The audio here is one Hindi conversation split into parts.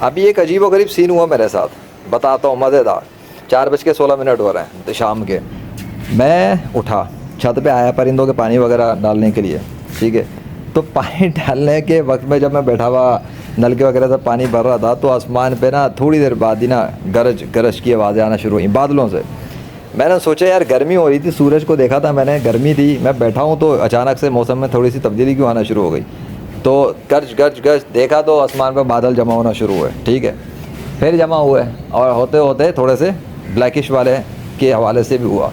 अभी एक अजीबोगरीब सीन हुआ मेरे साथ, बताता हूँ, मज़ेदार। 4:16 हो रहे हैं तो शाम के, मैं उठा, छत पे आया परिंदों के पानी वगैरह डालने के लिए, ठीक है। तो पानी डालने के वक्त में जब मैं बैठा हुआ नलके वगैरह से पानी भर रहा था, तो आसमान पे ना थोड़ी देर बाद ही ना गरज की आवाज़ें आना शुरू हुई बादलों से। मैंने सोचा यार गर्मी हो रही थी, सूरज को देखा था मैंने, गर्मी थी, मैं बैठा हूँ तो अचानक से मौसम में थोड़ी सी तब्दीली क्यों आना शुरू हो गई। तो गरज गरज गरज देखा तो आसमान पर बादल जमा होना शुरू हुए, ठीक है। फिर जमा हुए और होते होते थोड़े से ब्लैकिश वाले के हवाले से भी हुआ।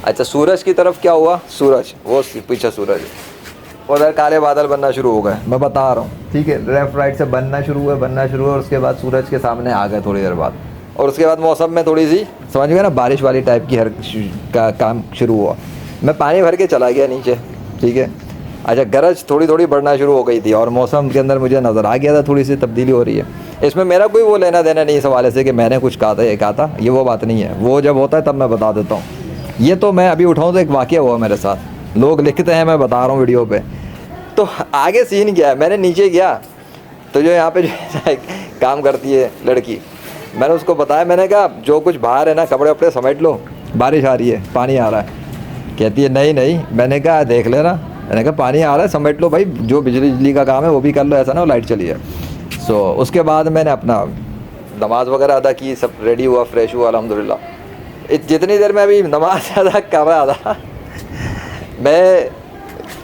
अच्छा, सूरज की तरफ क्या हुआ, सूरज वो पीछे सूरज, उधर काले बादल बनना शुरू हो गए, मैं बता रहा हूँ, ठीक है। लेफ़्ट राइट से बनना शुरू हुए और उसके बाद सूरज के सामने आ गए थोड़ी देर बाद। और उसके बाद मौसम में थोड़ी सी समझ गए ना बारिश वाली टाइप की हर का काम शुरू हुआ। मैं पानी भर के चला गया नीचे, ठीक है। अच्छा, गरज थोड़ी थोड़ी बढ़ना शुरू हो गई थी और मौसम के अंदर मुझे नज़र आ गया था थोड़ी सी तब्दीली हो रही है। इसमें मेरा कोई वो लेना देना नहीं इस हवाले से कि मैंने कुछ कहा था, ये कहा था, ये वो बात नहीं है। वो जब होता है तब मैं बता देता हूँ। ये तो मैं अभी उठाऊँ तो एक वाक़या हुआ मेरे साथ, लोग लिखते हैं, मैं बता रहा हूँ वीडियो पे। तो आगे सीन क्या है, मैंने नीचे गया तो जो यहाँ पे जो काम करती है लड़की, मैंने उसको बताया, मैंने कहा जो कुछ बाहर है ना कपड़े वपड़े समेट लो, बारिश आ रही है, पानी आ रहा है। कहती है नहीं नहीं, मैंने कहा देख लेना, मैंने कहा पानी आ रहा है समेट लो भाई, जो बिजली का काम है वो भी कर लो, ऐसा ना वो लाइट चली है। उसके बाद मैंने अपना नमाज़ वगैरह अदा की, सब रेडी हुआ, फ्रेश हुआ अल्हम्दुलिल्लाह। जितनी देर में अभी नमाज अदा कर रहा था मैं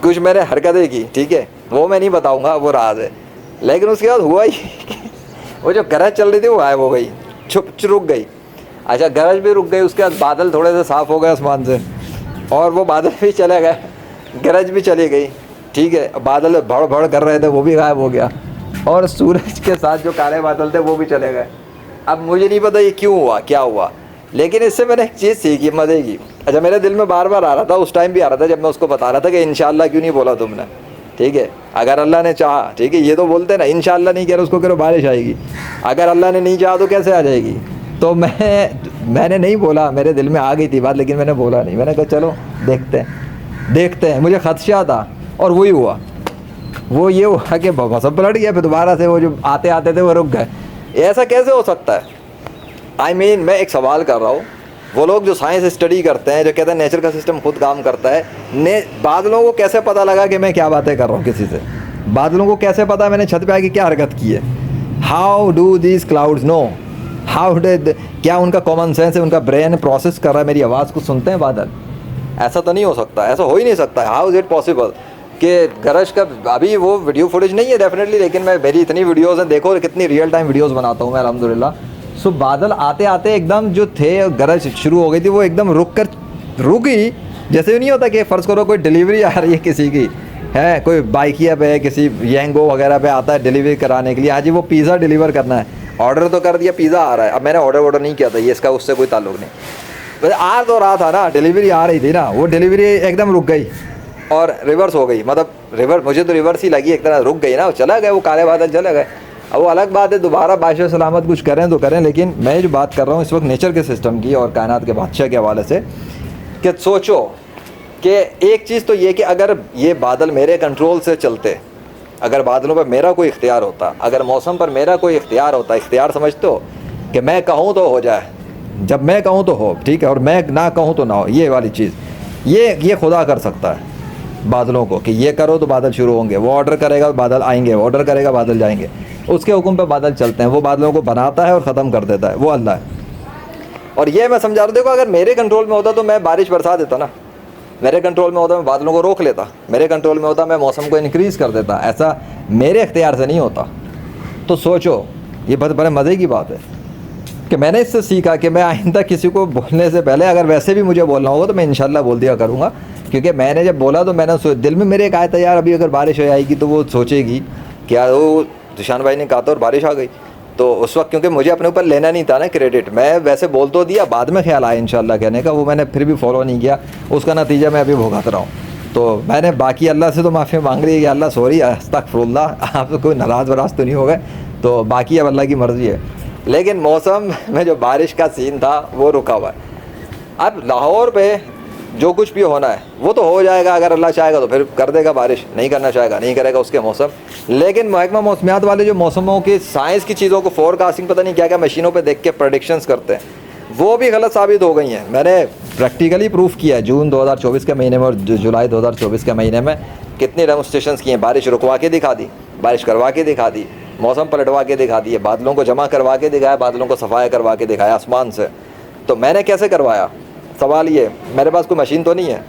कुछ मैंने हरकतें की, ठीक है, वो मैं नहीं बताऊंगा, वो राज है। लेकिन उसके बाद हुआ ही वो जो गरज चल रही थी वो गायब हो गई, रुक गई। अच्छा, गरज भी रुक गई, उसके बाद बादल थोड़े से साफ़ हो गए आसमान से, और वो बादल भी चले गए, गरज भी चली गई, ठीक है। बादल भड़ भड़ कर रहे थे वो भी गायब हो गया, और सूरज के साथ जो काले बादल थे वो भी चले गए। अब मुझे नहीं पता ये क्यों हुआ, क्या हुआ, लेकिन इससे मैंने एक चीज़ सीखी मज़े की। अच्छा, मेरे दिल में बार बार आ रहा था, उस टाइम भी आ रहा था जब मैं उसको बता रहा था कि इंशाअल्लाह क्यों नहीं बोला तुमने, ठीक है। अगर अल्लाह ने चाहा, ठीक है, ये तो बोलते हैं ना, इंशाअल्लाह नहीं कह रहे उसको करो बारिश आएगी, अगर अल्लाह ने नहीं चाहा तो कैसे आ जाएगी। तो मैंने नहीं बोला, मेरे दिल में आ गई थी बात, लेकिन मैंने बोला नहीं। मैंने कहा चलो देखते हैं, मुझे खदशा था, और वही हुआ। वो ये हुआ कि सब पलट गया, फिर दोबारा से वो जो आते आते थे वो रुक गए। ऐसा कैसे हो सकता है? मैं एक सवाल कर रहा हूँ, वो लोग जो साइंस स्टडी करते हैं, जो कहते हैं नेचर का सिस्टम खुद काम करता है, बादलों को कैसे पता लगा कि मैं क्या बातें कर रहा हूँ किसी से? बादलों को कैसे पता मैंने छत पे आके क्या हरकत की है? How do these clouds know? क्या उनका कॉमन सेंस है, उनका ब्रेन प्रोसेस कर रहा है, मेरी आवाज़ को सुनते हैं बादल? ऐसा तो नहीं हो सकता, ऐसा हो ही नहीं सकता। हाउ इज़ इट पॉसिबल कि गरज का अभी वो वीडियो फुटेज नहीं है डेफिनेटली, लेकिन मेरी इतनी वीडियोज़ हैं, देखो कितनी रियल टाइम वीडियोज़ बनाता हूँ मैं अल्हम्दुलिल्लाह। सो बादल आते आते एकदम जो थे, गरज शुरू हो गई थी, वो एकदम रुक गई। जैसे नहीं होता कि फ़र्ज़ करो कोई डिलीवरी आ रही है किसी की, है कोई बाइकिया पे है, किसी येंगो वगैरह पे आता है डिलीवरी कराने के लिए, हाँ जी वो पिज़्ज़ा डिलीवर करना है, ऑर्डर तो कर दिया, पिज़्ज़ा आ रहा है। अब मैंने ऑर्डर नहीं किया था, ये इसका उससे कोई ताल्लुक़ नहीं, बस आ तो रहा था ना, डिलीवरी आ रही थी ना, वो डिलीवरी एकदम रुक गई और रिवर्स हो गई। मतलब मुझे तो रिवर्स ही लगी, एक तरह रुक गई ना, चला गए वो काले बादल चले गए। अब वो अलग बात है, दोबारा बादशाह सलामत कुछ करें तो करें, लेकिन मैं जो बात कर रहा हूँ इस वक्त नेचर के सिस्टम की और कायनात के बादशाह के हवाले से, कि सोचो कि एक चीज़ तो ये कि अगर ये बादल मेरे कंट्रोल से चलते, अगर बादलों पर मेरा कोई इख्तियार होता, अगर मौसम पर मेरा कोई इख्तियार होता, इख्तियार समझते हो कि मैं कहूँ तो हो जाए, जब मैं कहूँ तो हो, ठीक है, और मैं ना कहूँ तो ना हो, ये वाली चीज़ ये खुदा कर सकता है बादलों को, कि ये करो तो बादल शुरू होंगे, वो ऑर्डर करेगा बादल आएंगे, ऑर्डर करेगा बादल जाएंगे, उसके हुक्म पे बादल चलते हैं। वो बादलों को बनाता है और ख़त्म कर देता है, वो अल्लाह है। और ये मैं समझा रहा हूँ, देखो अगर मेरे कंट्रोल में होता तो मैं बारिश बरसा देता ना, मेरे कंट्रोल में होता मैं बादलों को रोक लेता, मेरे कंट्रोल में होता मैं मौसम को इनक्रीज़ कर देता, ऐसा मेरे इख्तियार से नहीं होता। तो सोचो, ये बहुत बड़े मज़े की बात है कि मैंने इससे सीखा कि मैं आइंदा किसी को बोलने से पहले, अगर वैसे भी मुझे बोलना होगा तो मैं इंशाल्लाह बोल दिया करूँगा, क्योंकि मैंने जब बोला तो मैंने दिल में मेरे एक आया था, यार अभी अगर बारिश हो आएगी तो वो सोचेगी क्या वो जिशान भाई ने कहा था और बारिश आ गई। तो उस वक्त क्योंकि मुझे अपने ऊपर लेना नहीं था ना क्रेडिट, मैं वैसे बोल तो दिया, बाद में ख्याल आया इंशाल्लाह कहने का, वो मैंने फिर भी फॉलो नहीं किया, उसका नतीजा मैं अभी भुगत रहा हूँ। तो मैंने बाकी अल्लाह से तो माफ़ी मांग रही है कि अल्लाह सॉरी, अस्तगफिरुल्लाह, आप तो कोई नाराज़ वराज तो नहीं हो गए, तो बाकी अब अल्लाह की मर्ज़ी है। लेकिन मौसम में जो बारिश का सीन था वो रुका हुआ है। अब लाहौर पे जो कुछ भी होना है वो तो हो जाएगा, अगर अल्लाह चाहेगा तो फिर कर देगा बारिश, नहीं करना चाहेगा नहीं करेगा, उसके मौसम। लेकिन महकमा मौसमियात वाले जो मौसमों की साइंस की चीज़ों को फोरकास्टिंग पता नहीं क्या क्या मशीनों पे देख के प्रेडिक्शंस करते हैं, वो भी गलत साबित हो गई हैं। मैंने प्रैक्टिकली प्रूफ किया है, जून 2024 के महीने में और जुलाई 2024 के महीने में कितनी डेमोन्स्ट्रेशंस किए हैं। बारिश रुकवा के दिखा दी, बारिश करवा के दिखा दी, मौसम पलटवा के दिखा दिए, बादलों को जमा करवा के दिखाया, बादलों को सफाया करवा के दिखाया आसमान से। तो मैंने कैसे करवाया? सवाल ये, मेरे पास कोई मशीन तो नहीं है,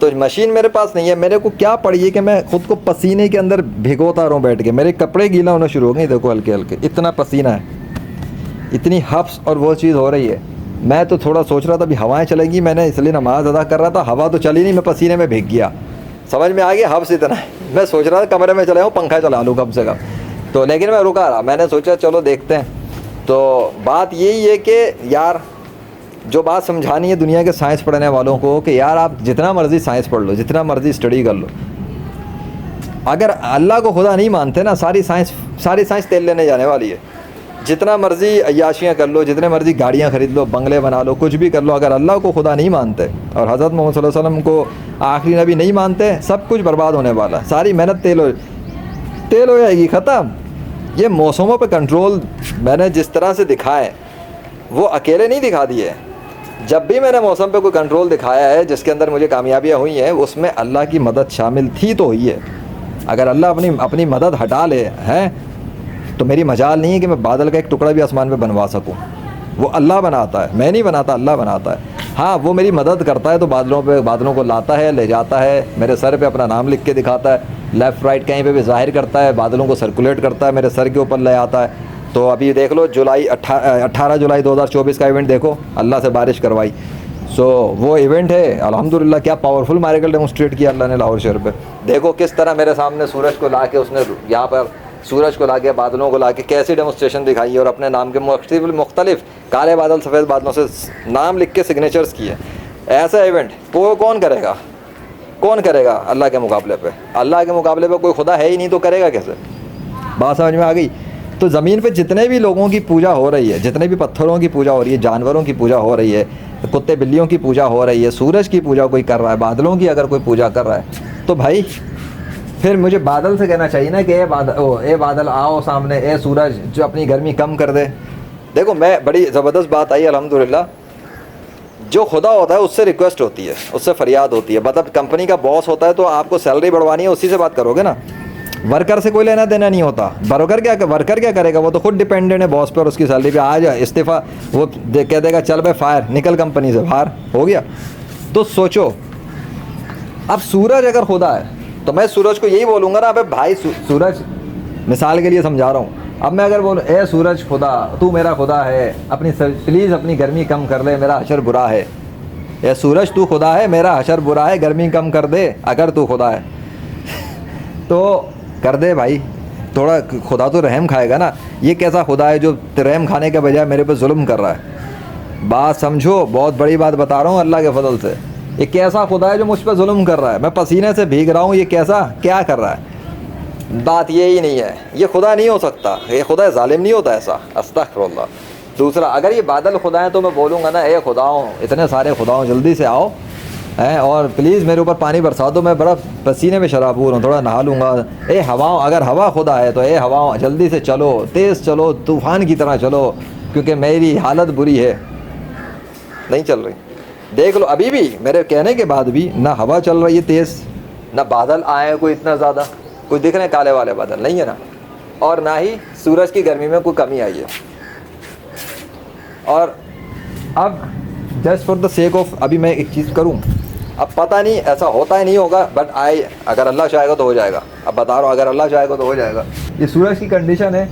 तो मशीन मेरे पास नहीं है, मेरे को क्या पड़ी कि मैं खुद को पसीने के अंदर भिगोता रहूँ बैठ के। मेरे कपड़े गीला होना शुरू हो गए, देखो हल्के हल्के, इतना पसीना है, इतनी हफ्स और वो चीज़ हो रही है। मैं तो थोड़ा सोच रहा था अभी हवाएं चलेंगी, मैंने इसलिए नमाज़ अदा कर रहा था, हवा तो चली नहीं, मैं पसीने में भीग गया। समझ में आ गया हफ्स इतना है। मैं सोच रहा था कमरे में चले जाऊँ, पंखा चला लूँ कम से कम, तो लेकिन मैं रुका रहा। मैंने सोचा चलो देखते हैं। तो बात यही है कि यार जो बात समझानी है दुनिया के साइंस पढ़ने वालों को कि यार आप जितना मर्ज़ी साइंस पढ़ लो, जितना मर्ज़ी स्टडी कर लो, अगर अल्लाह को खुदा नहीं मानते ना, सारी साइंस तेल लेने जाने वाली है। जितना मर्ज़ी अय्याशियाँ कर लो, जितने मर्ज़ी गाड़ियाँ ख़रीद लो, बंगले बना लो, कुछ भी कर लो, अगर अल्लाह को खुदा नहीं मानते और हज़रत मोहम्मद सल्लल्लाहु अलैहि वसल्लम को आखिरी नबी नहीं मानते, सब कुछ बर्बाद होने वाला। सारी मेहनत तेल हो जाएगी, ख़त्म। ये मौसमों पे कंट्रोल मैंने जिस तरह से दिखाए वो अकेले नहीं दिखा दिए। जब भी मैंने मौसम पे कोई कंट्रोल दिखाया है जिसके अंदर मुझे कामयाबियाँ हुई हैं, उसमें अल्लाह की मदद शामिल थी तो हुई है। अगर अल्लाह अपनी मदद हटा ले हैं तो मेरी मजाल नहीं है कि मैं बादल का एक टुकड़ा भी आसमान पे बनवा सकूं। वो अल्लाह बनाता है, मैं नहीं बनाता, अल्लाह बनाता है। हाँ, वो मेरी मदद करता है तो बादलों को लाता है, ले जाता है, मेरे सर पे अपना नाम लिख के दिखाता है, लेफ़्ट राइट कहीं पे भी ज़ाहिर करता है, बादलों को सर्कुलेट करता है, मेरे सर के ऊपर ले आता है। तो अभी देख लो 18 जुलाई 2024 का इवेंट देखो, अल्लाह से बारिश करवाई। सो वो इवेंट है, अल्हम्दुलिल्लाह क्या पावरफुल मारेकल डेमोन्स्ट्रेट किया अल्लाह ने लाहौर शहर पे। देखो किस तरह मेरे सामने सूरज को ला के उसने यहाँ पर सूरज को ला के बादलों को ला के कैसी डेमोन्स्ट्रेशन दिखाई है और अपने नाम के मुख्तलिफ काले बादल सफ़ेद बादलों से नाम लिख के सिग्नेचर्स किए। ऐसा इवेंट वो कौन करेगा? कौन करेगा अल्लाह के मुकाबले पे? अल्लाह के मुकाबले पे कोई खुदा है ही नहीं, तो करेगा कैसे? बात समझ में आ गई? तो ज़मीन पे जितने भी लोगों की पूजा हो रही है, जितने भी पत्थरों की पूजा हो रही है, जानवरों की पूजा हो रही है, कुत्ते बिल्लियों की पूजा हो रही है, सूरज की पूजा कोई कर रहा है, बादलों की अगर कोई पूजा कर रहा है, तो भाई फिर मुझे बादल से कहना चाहिए ना कि ए बादल आओ सामने, ए सूरज जो अपनी गर्मी कम कर दे। देखो मैं बड़ी ज़बरदस्त बात आई अल्हम्दुलिल्लाह, जो खुदा होता है उससे रिक्वेस्ट होती है, उससे फरियाद होती है। मतलब कंपनी का बॉस होता है तो आपको सैलरी बढ़वानी है, उसी से बात करोगे ना, वर्कर से कोई लेना देना नहीं होता। वर्कर क्या करेगा? वो तो खुद डिपेंडेंट है बॉस पर, उसकी सैलरी पे। आज इस्तीफ़ा वो कह देगा चल भाई फायर, निकल कंपनी से बाहर, हो गया। तो सोचो अब सूरज अगर खुदा है तो मैं सूरज को यही बोलूँगा ना, अबे भाई सूरज, मिसाल के लिए समझा रहा हूँ। अब मैं अगर बोलूँ ए सूरज खुदा तू मेरा खुदा है, प्लीज़ अपनी गर्मी कम कर ले, मेरा हशर बुरा है। ए सूरज तू खुदा है, मेरा हशर बुरा है, गर्मी कम कर दे अगर तू खुदा है तो कर दे भाई, थोड़ा खुदा तो रहम खाएगा ना। ये कैसा खुदा है जो रहम खाने के बजाय मेरे पे जुल्म कर रहा है? बात समझो, बहुत बड़ी बात बता रहा हूँ अल्लाह के फजल से। ये कैसा खुदा है जो मुझ पर जुल्म कर रहा है? मैं पसीने से भीग रहा हूँ, ये कैसा क्या कर रहा है? बात यही नहीं है, ये खुदा नहीं हो सकता, ये खुदा जालिम नहीं होता ऐसा, अस्तगफिरुल्लाह। दूसरा, अगर ये बादल खुदा हैं तो मैं बोलूँगा ना, ए खुदाओं, इतने सारे खुदाओं जल्दी से आओ हैं और प्लीज़ मेरे ऊपर पानी बरसा दो, मैं बड़ा पसीने में शराबूर हूँ, थोड़ा नहा लूँगा। ए हवाओं, अगर हवा खुदा है तो ए हवाओं जल्दी से चलो, तेज़ चलो, तूफ़ान की तरह चलो, क्योंकि मेरी हालत बुरी है, नहीं चल रही। देख लो अभी भी मेरे कहने के बाद भी ना हवा चल रही है तेज़, ना बादल आए हैं कोई इतना ज़्यादा, कुछ दिख रहे हैं काले वाले बादल नहीं है ना, और ना ही सूरज की गर्मी में कोई कमी आई है। और अब just for the sake of अभी मैं एक चीज़ करूं, अब पता नहीं ऐसा होता है नहीं होगा, बट अगर अल्लाह चाहेगा तो हो जाएगा। अब बता रहा हूँ, अगर अल्लाह चाहेगा तो हो जाएगा। ये सूरज की कंडीशन है,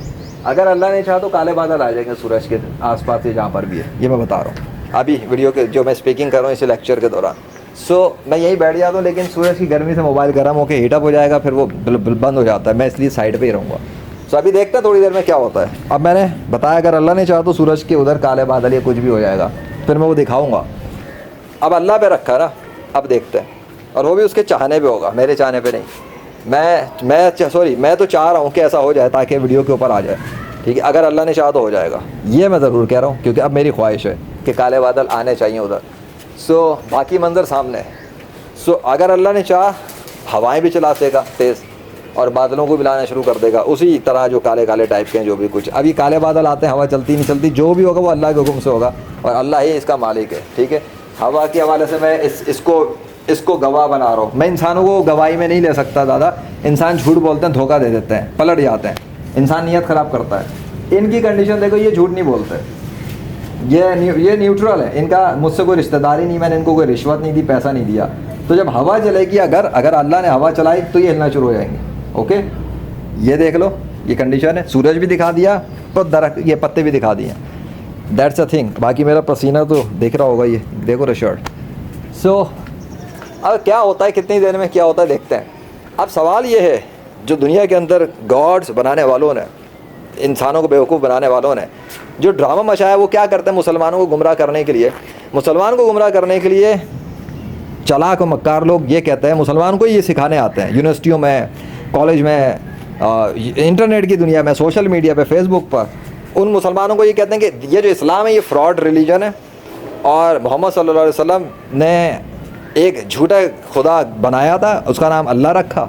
अगर अल्लाह ने चाहा तो काले बादल आ जाएंगे सूरज के आसपास से जहाँ पर भी है, ये मैं बता रहा हूँ अभी वीडियो के जो मैं स्पीकिंग कर रहा हूँ इस लेक्चर के दौरान। मैं यहीं बैठ जाता हूँ, लेकिन सूरज की गर्मी से मोबाइल गर्म होकर हीटअप हो जाएगा, फिर वो बंद हो जाता है, मैं इसलिए साइड पे ही रहूँगा। अभी देखते हैं थोड़ी देर में क्या होता है। अब मैंने बताया अगर अल्लाह ने चाहा तो सूरज के उधर काले बादल या कुछ भी हो जाएगा, फिर मैं वो दिखाऊँगा। अब अल्लाह पे रखा ना, अब देखते हैं, और वो भी उसके चाहने पे होगा, मेरे चाहने पे नहीं। मैं तो चाह रहा हूँ कि ऐसा हो जाए ताकि वीडियो के ऊपर आ जाए, ठीक है। अगर अल्लाह ने चाहा तो हो जाएगा, ये मैं ज़रूर कह रहा हूँ, क्योंकि अब मेरी ख्वाहिश है कि काले बादल आने चाहिए उधर। सो बाकी मंजर सामने है। सो अगर अल्लाह ने चाह हवाएं भी चला देगा तेज़ और बादलों को भी लाना शुरू कर देगा, उसी तरह जो काले काले टाइप के हैं जो भी कुछ अभी काले बादल आते हैं, हवा चलती नहीं चलती, जो भी होगा वो अल्लाह के हुक्म से होगा और अल्लाह ही इसका मालिक है। ठीक है, हवा के हवाले से मैं इसको गवाह बना रहा हूँ। मैं इंसानों को गवाही में नहीं ले सकता ज़्यादा, इंसान झूठ बोलते हैं, धोखा दे देते हैं, पलट जाते हैं, इंसान नीयत ख़राब करता है। इनकी कंडीशन देखो, ये झूठ नहीं बोलते, ये न्यूट्रल है, इनका मुझसे कोई रिश्तेदारी नहीं, मैंने इनको कोई रिश्वत नहीं दी, पैसा नहीं दिया। तो जब हवा चलेगी, अगर अल्लाह ने हवा चलाई तो ये हिलना शुरू हो जाएंगे। ओके, ये देख लो, ये कंडीशन है। सूरज भी दिखा दिया तो दरख्त, ये पत्ते भी दिखा दिए, दैट्स अ थिंग। बाकी मेरा पसीना तो दिख रहा होगा, ये देखो रे शर्ट। सो अब क्या होता है, कितनी देर में क्या होता है देखते हैं। अब सवाल ये है, जो दुनिया के अंदर गॉड्स बनाने वालों ने, इंसानों को बेवकूफ़ बनाने वालों ने जो ड्रामा मचाया, वो क्या करते हैं मुसलमानों को गुमराह करने के लिए। मुसलमान को गुमराह करने के लिए चालाक और मक्कार लोग ये कहते हैं, मुसलमान को ये सिखाने आते हैं यूनिवर्सिटियों में, कॉलेज में, इंटरनेट की दुनिया में, सोशल मीडिया पे, फेसबुक पर। उन मुसलमानों को ये कहते हैं कि ये जो इस्लाम है ये फ्रॉड रिलीजन है और मोहम्मद सल्लल्लाहु अलैहि वसल्लम ने एक झूठा खुदा बनाया था, उसका नाम अल्लाह रखा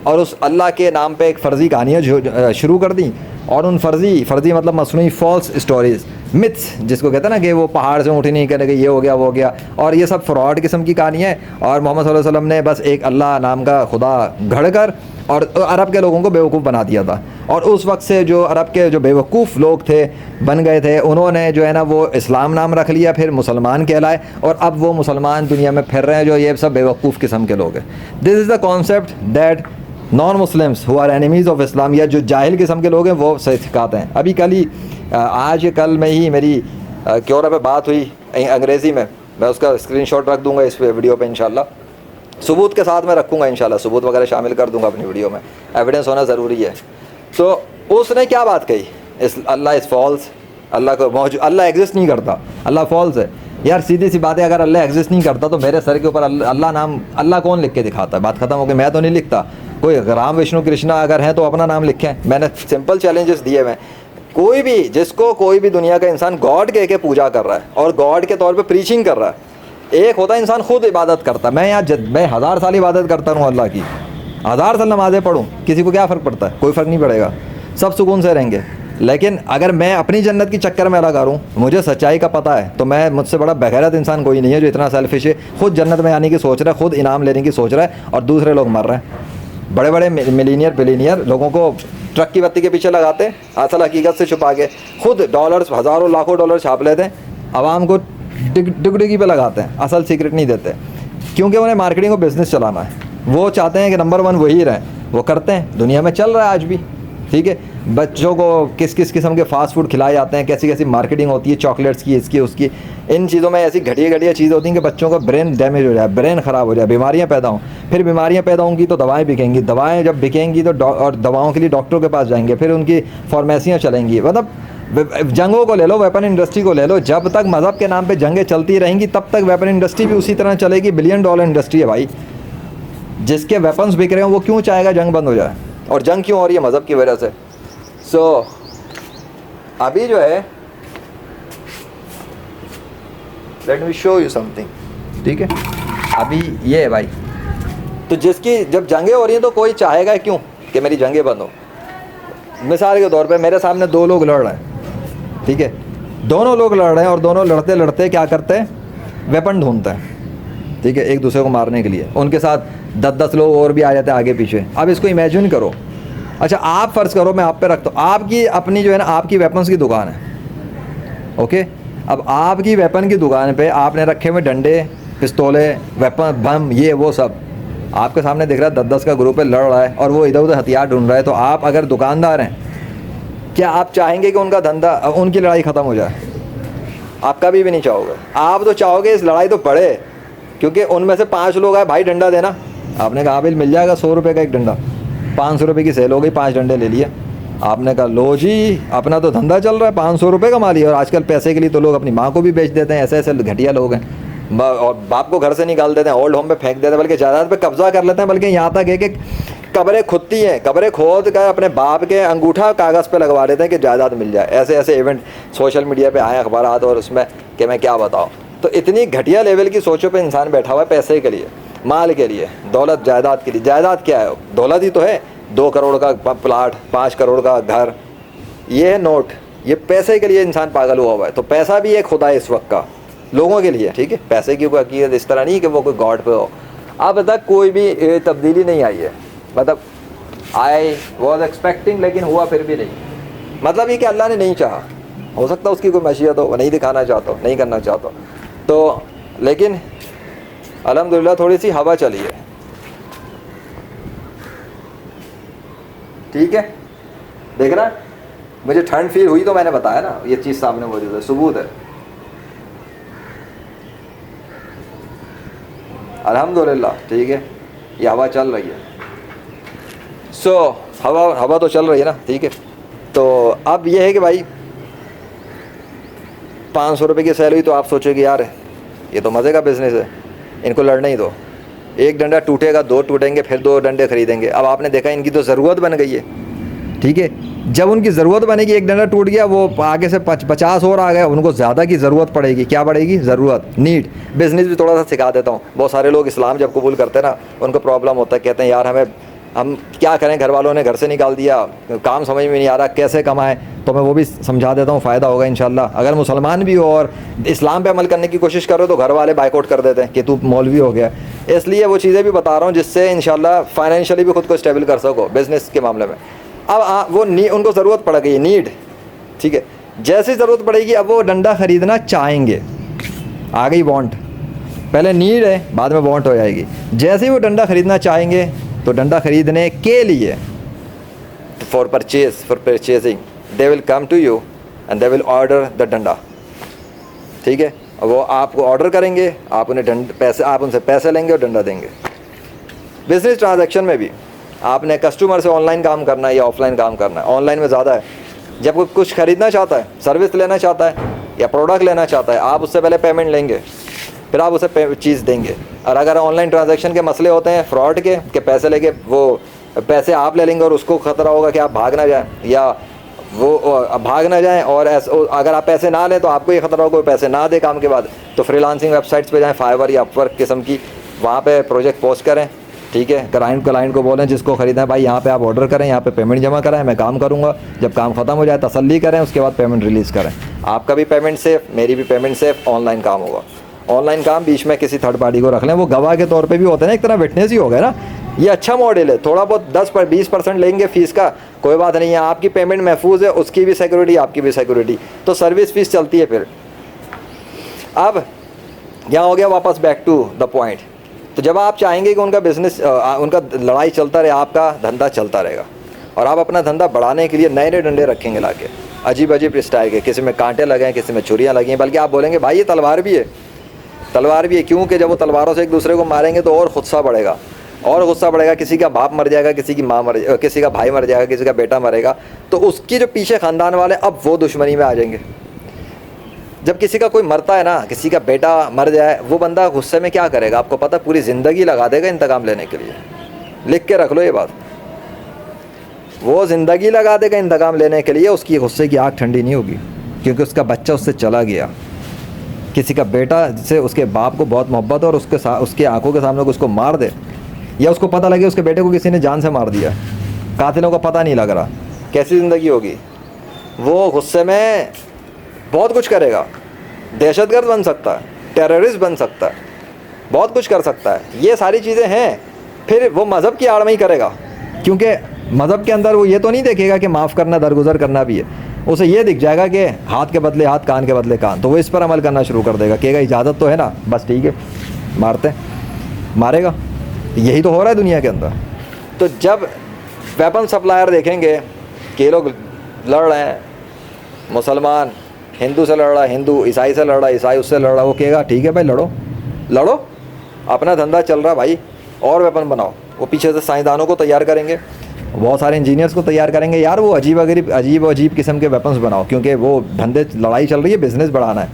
और उस अल्लाह के नाम पे एक फ़र्ज़ी कहानियाँ शुरू कर दी और उन फ़र्ज़ी मतलब मसनूई फॉल्स स्टोरीज़, मिथ्स जिसको कहते हैं ना, कि वो पहाड़ से ऊँटी नहीं करेंगे, ये हो गया वो हो गया, और ये सब फ्रॉड किस्म की कहानी है। और मोहम्मद सल्लल्लाहु अलैहि वसल्लम ने बस एक अल्लाह नाम का खुदा घड़ कर और अरब के लोगों को बेवकूफ़ बना दिया था। और उस वक्त से जो अरब के जो बेवकूफ़ लोग थे, बन गए थे, उन्होंने जो है ना वो इस्लाम नाम रख लिया, फिर मुसलमान कहलाए और अब वो मुसलमान दुनिया में फिर रहे हैं जो ये सब बेवकूफ़ किस्म के लोग हैं। This is the concept that non Muslims who are enemies of Islam, या जो जाहिल किस्म के लोग हैं वो सिखाते हैं। अभी आज कल में ही मेरी क्योरा पे बात हुई अंग्रेज़ी में, मैं उसका स्क्रीनशॉट रख दूंगा इस वीडियो पे इंशाल्लाह, सबूत के साथ में रखूँगा इंशाल्लाह, सबूत वगैरह शामिल कर दूंगा अपनी वीडियो में, एविडेंस होना ज़रूरी है। तो उसने क्या बात कही, अल्लाह इज़ फॉल्स, अल्लाह को मौजूद, अल्लाह एग्जिस्ट नहीं करता, अल्लाह फॉल्स है। यार सीधी सी बात है, अगर अल्लाह एग्जिस्ट नहीं करता तो मेरे सर के ऊपर अल्लाह नाम, अल्लाह कौन लिख के दिखाता है? बात ख़त्म हो गई। मैं तो नहीं लिखता, कोई राम विष्णु कृष्णा अगर हैं तो अपना नाम लिखें। मैंने सिंपल चैलेंजेस दिए हुए। कोई भी जिसको कोई भी दुनिया का इंसान गॉड कह के पूजा कर रहा है और गॉड के तौर पे प्रीचिंग कर रहा है, एक होता है इंसान खुद इबादत करता है। मैं 1000 साल इबादत करता रहूँ अल्लाह की, 1000 साल नमाज़ें पढ़ूँ, किसी को क्या फ़र्क पड़ता है? कोई फ़र्क नहीं पड़ेगा, सब सुकून से रहेंगे। लेकिन अगर मैं अपनी जन्नत की चक्कर में लगा रहूँ, मुझे सच्चाई का पता है, तो मैं मुझसे बड़ा बेगैरत इंसान कोई नहीं है जो इतना सेल्फिश है, खुद जन्नत में आने की सोच रहा है, खुद इनाम लेने की सोच रहा है और दूसरे लोग मर रहे हैं। बड़े बड़े मिलीनियर बिलीनियर लोगों को ट्रक की बत्ती के पीछे लगाते हैं, असल हकीकत से छुपा के खुद डॉलर्स, हज़ारों लाखों डॉलर छाप लेते हैं, आवाम को डिगडिगी पे लगाते हैं, असल सीक्रेट नहीं देते, क्योंकि उन्हें मार्केटिंग और बिज़नेस चलाना है। वो चाहते हैं कि नंबर 1 वही रहें, वो करते हैं, दुनिया में चल रहा है आज भी। ठीक है, बच्चों को किस किस किस्म के फ़ास्ट फूड खिलाए जाते हैं, कैसी कैसी मार्केटिंग होती है चॉकलेट्स की, इसकी उसकी, इन चीज़ों में ऐसी घटिया चीज़ होती हैं कि बच्चों का ब्रेन डैमेज हो जाए, ब्रेन ख़राब हो जाए, बीमारियां पैदा हों। फिर बीमारियां पैदा होंगी तो दवाएं बिकेंगी, दवाएं जब बिकेंगी तो और दवाओं के लिए डॉक्टरों के पास जाएंगे, फिर उनकी फार्मेसियाँ चलेंगी। मतलब जंगों को ले लो, वेपन इंडस्ट्री को ले लो, जब तक मज़हब के नाम पर जंगें चलती रहेंगी तब तक वेपन इंडस्ट्री भी उसी तरह चलेगी। $1 बिलियन इंडस्ट्री है भाई। जिसके वेपन्स बिक रहे हैं वो क्यों चाहेगा जंग बंद हो जाए? और जंग क्यों हो रही है? मज़हब की वजह से। सो अभी जो है, let me show you something, ठीक है, अभी ये है भाई। तो जिसकी जब जंगें हो रही हैं तो कोई चाहेगा क्यों कि मेरी जंगें बंद हो? मिसाल के तौर पे मेरे सामने 2 लोग लड़ रहे हैं, ठीक है, दोनों लोग लड़ रहे हैं और दोनों लड़ते लड़ते क्या करते हैं? वेपन ढूंढते हैं, ठीक है, एक दूसरे को मारने के लिए। उनके साथ 10-10 लोग और भी आ जाते हैं आगे पीछे। अब इसको इमेजिन करो। अच्छा, आप फ़र्ज़ करो, मैं आप पे रखता हूँ, आपकी अपनी जो है ना, आपकी वेपन्स की दुकान है, ओके। अब आपकी वेपन की दुकान पे आपने रखे हुए डंडे, पिस्तौले, वेपन, बम, ये वो सब आपके सामने दिख रहा है। 10-10 का ग्रुप है, लड़ रहा है और वो इधर उधर हथियार ढूंढ रहा है। तो आप अगर दुकानदार हैं, क्या आप चाहेंगे कि उनका धंधा, उनकी लड़ाई ख़त्म हो जाए? आप कभी भी नहीं चाहोगे। आप तो चाहोगे इस लड़ाई तो बढ़े, क्योंकि उनमें से 5 लोग आए, भाई डंडा देना। आपने कहा बिल मिल जाएगा, 100 रुपये का एक डंडा, 500 रुपये की सेल हो गई, 5 डंडे ले लिए। आपने कहा लो जी, अपना तो धंधा चल रहा है, 500 रुपये कमा लिए। और आजकल पैसे के लिए तो लोग अपनी माँ को भी बेच देते हैं, ऐसे ऐसे घटिया लोग हैं। और बाप को घर से निकाल देते हैं, ओल्ड होम पे फेंक देते हैं, बल्कि जायदाद पे कब्जा कर लेते हैं। बल्कि यहाँ तक है कि कब्रें खुदती हैं, कब्रें खोद कर अपने बाप के अंगूठा कागज़ पे लगवा देते हैं कि जायदाद मिल जाए। ऐसे ऐसे इवेंट सोशल मीडिया पे आए, अखबारात और उसमें, कि मैं क्या बताऊँ। तो इतनी घटिया लेवल की सोचों पे इंसान बैठा हुआ है पैसे के लिए, माल के लिए, दौलत जायदाद के लिए। जायदाद क्या है? दौलत ही तो है। 2 करोड़ का प्लाट, 5 करोड़ का घर, ये है नोट। ये पैसे के लिए इंसान पागल हुआ है। तो पैसा भी एक खुदा है इस वक्त का लोगों के लिए, ठीक है। पैसे की कोई हकीकत इस तरह नहीं कि वो कोई गॉड पे हो। अब तक कोई भी तब्दीली नहीं आई है, मतलब आई वॉज एक्सपेक्टिंग, लेकिन हुआ फिर भी नहीं। मतलब ये कि अल्लाह ने नहीं चाहा, हो सकता है उसकी कोई मशीयत हो, वो नहीं दिखाना चाहता, नहीं करना चाहता। तो लेकिन अल्हम्दुलिल्लाह थोड़ी सी हवा चली है, ठीक है। देख रहा है, मुझे ठंड फील हुई तो मैंने बताया ना, ये चीज़ सामने मौजूद है, सबूत है। अल्हम्दुलिल्लाह, ठीक है, ये हवा चल रही है। सो हवा तो चल रही है ना, ठीक है। तो अब ये है कि भाई 500 रुपये की सैलरी, तो आप सोचोगे यार ये तो मज़े का बिज़नेस है, इनको लड़ने ही दो। एक डंडा टूटेगा, 2 टूटेंगे, फिर 2 डंडे खरीदेंगे। अब आपने देखा इनकी तो ज़रूरत बन गई है, ठीक है। जब उनकी ज़रूरत बनेगी, एक डंडा टूट गया, वो आगे से 50 और आ गए, उनको ज़्यादा की ज़रूरत पड़ेगी। क्या पड़ेगी? ज़रूरत, नीड। बिज़नेस भी थोड़ा सा सिखा देता हूँ। बहुत सारे लोग इस्लाम जब कबूल करते हैं ना, उनको प्रॉब्लम होता है, कहते हैं यार हम क्या करें, घर वालों ने घर से निकाल दिया, काम समझ में नहीं आ रहा, कैसे कमाएं। तो मैं वो भी समझा देता हूँ, फ़ायदा होगा इंशाल्लाह। अगर मुसलमान भी हो और इस्लाम पे अमल करने की कोशिश करो तो घर वाले बाइकआउट कर देते हैं कि तू मौलवी हो गया। इसलिए वो चीज़ें भी बता रहा हूँ जिससे इंशाल्लाह फाइनेंशियली भी खुद को स्टेबल कर सको बिज़नेस के मामले में। अब वो उनको ज़रूरत पड़ गई, नीड, ठीक है। जैसी ज़रूरत पड़ेगी, अब वो डंडा ख़रीदना चाहेंगे, आ गई वांट। पहले नीड है, बाद में वांट हो जाएगी। जैसे ही वो डंडा ख़रीदना चाहेंगे तो डंडा ख़रीदने के लिए, for purchasing, they will come to you and they will order the danda, ठीक है। वो आपको ऑर्डर करेंगे, आप उन्हें आप उनसे पैसे लेंगे और डंडा देंगे। बिजनेस ट्रांजैक्शन में भी आपने कस्टमर से ऑनलाइन काम करना है या ऑफलाइन काम करना है। ऑनलाइन में ज़्यादा है, जब कोई कुछ ख़रीदना चाहता है, सर्विस लेना चाहता है या प्रोडक्ट लेना चाहता है, आप उससे पहले पेमेंट लेंगे, फिर आप उसे चीज़ देंगे। और अगर ऑनलाइन ट्रांजैक्शन के मसले होते हैं फ्रॉड के पैसे लेके, वो पैसे आप ले लेंगे और उसको ख़तरा होगा कि आप भाग ना जाए या वो भाग ना जाएं, और अगर आप पैसे ना लें तो आपको ये ख़तरा होगा कोई पैसे ना दे काम के बाद। तो फ्रीलांसिंग वेबसाइट्स पे जाएं, फाइवर या अपवर्क किस्म की, वहाँ पे प्रोजेक्ट पोस्ट करें, ठीक है। क्लाइंट को बोलें जिसको ख़रीदना है, भाई यहाँ पे आप ऑर्डर करें, यहाँ पे पेमेंट जमा कराएं, मैं काम करूँगा। जब काम ख़त्म हो जाए तसल्ली करें, उसके बाद पेमेंट रिलीज़ करें। आपका भी पेमेंट सेफ़, मेरी भी पेमेंट सेफ़, ऑनलाइन काम होगा। ऑनलाइन काम बीच में किसी थर्ड पार्टी को रख लें, वो गवाह के तौर पे भी होते हैं ना, एक तरह विटनेस ही हो गया ना। ये अच्छा मॉडल है, थोड़ा बहुत 10-20% लेंगे फ़ीस का, कोई बात नहीं है, आपकी पेमेंट महफूज है, उसकी भी सिक्योरिटी, आपकी भी सिक्योरिटी, तो सर्विस फ़ीस चलती है। फिर अब यहाँ हो गया वापस बैक टू द पॉइंट। तो जब आप चाहेंगे कि उनका बिज़नेस, उनका लड़ाई चलता रहे, आपका धंधा चलता रहेगा, और आप अपना धंधा बढ़ाने के लिए नए नए डंडे रखेंगे लाके, अजीब अजीब स्टाइल के, किसी में कांटे लगे हैं, किसी में छुरियाँ लगी हैं, बल्कि आप बोलेंगे भाई ये तलवार भी है, तलवार भी है। क्यों? कि जब वो तलवारों से एक दूसरे को मारेंगे तो और गुस्सा बढ़ेगा, और गुस्सा बढ़ेगा, किसी का बाप मर जाएगा, किसी की माँ किसी का भाई मर जाएगा, किसी का बेटा मरेगा, तो उसकी जो पीछे ख़ानदान वाले अब वो दुश्मनी में आ जाएंगे। जब किसी का कोई मरता है ना, किसी का बेटा मर जाए, वो बंदा गुस्से में क्या करेगा आपको पता? पूरी ज़िंदगी लगा देगा इंतकाम लेने के लिए। लिख के रख लो ये बात, वो ज़िंदगी लगा देगा इंतकाम लेने के लिए, उसकी गुस्से की आग ठंडी नहीं होगी, क्योंकि उसका बच्चा उससे चला गया। किसी का बेटा से उसके बाप को बहुत मोहब्बत है और उसके आंखों के सामने उसको मार दे, या उसको पता लगे उसके बेटे को किसी ने जान से मार दिया, कातिलों का पता नहीं लग रहा, कैसी ज़िंदगी होगी? वो गुस्से में बहुत कुछ करेगा, दहशतगर्द बन सकता है, टेररिस्ट बन सकता है, बहुत कुछ कर सकता है। ये सारी चीज़ें हैं। फिर वो मज़हब की आड़ में ही करेगा, क्योंकि मज़हब के अंदर वो ये तो नहीं देखेगा कि माफ़ करना दरगुजर करना भी है। उसे ये दिख जाएगा कि हाथ के बदले हाथ, कान के बदले कान, तो वो इस पर अमल करना शुरू कर देगा, कहेगा इजाज़त तो है ना, बस ठीक है, मारेगा। यही तो हो रहा है दुनिया के अंदर। तो जब वेपन सप्लायर देखेंगे कि ये लोग लड़ रहे हैं, मुसलमान हिंदू से लड़ रहा है, हिंदू ईसाई से लड़ रहा है, ईसाई उससे लड़ रहा है, वो कहेगा ठीक है भाई, लड़ो, अपना धंधा चल रहा भाई, और वेपन बनाओ। वो पीछे से साइंसदानों को तैयार करेंगे, बहुत सारे इंजीनियर्स को तैयार करेंगे, यार वो अजीब किस्म के वेपन्स बनाओ, क्योंकि वो धंधे लड़ाई चल रही है, बिज़नेस बढ़ाना है,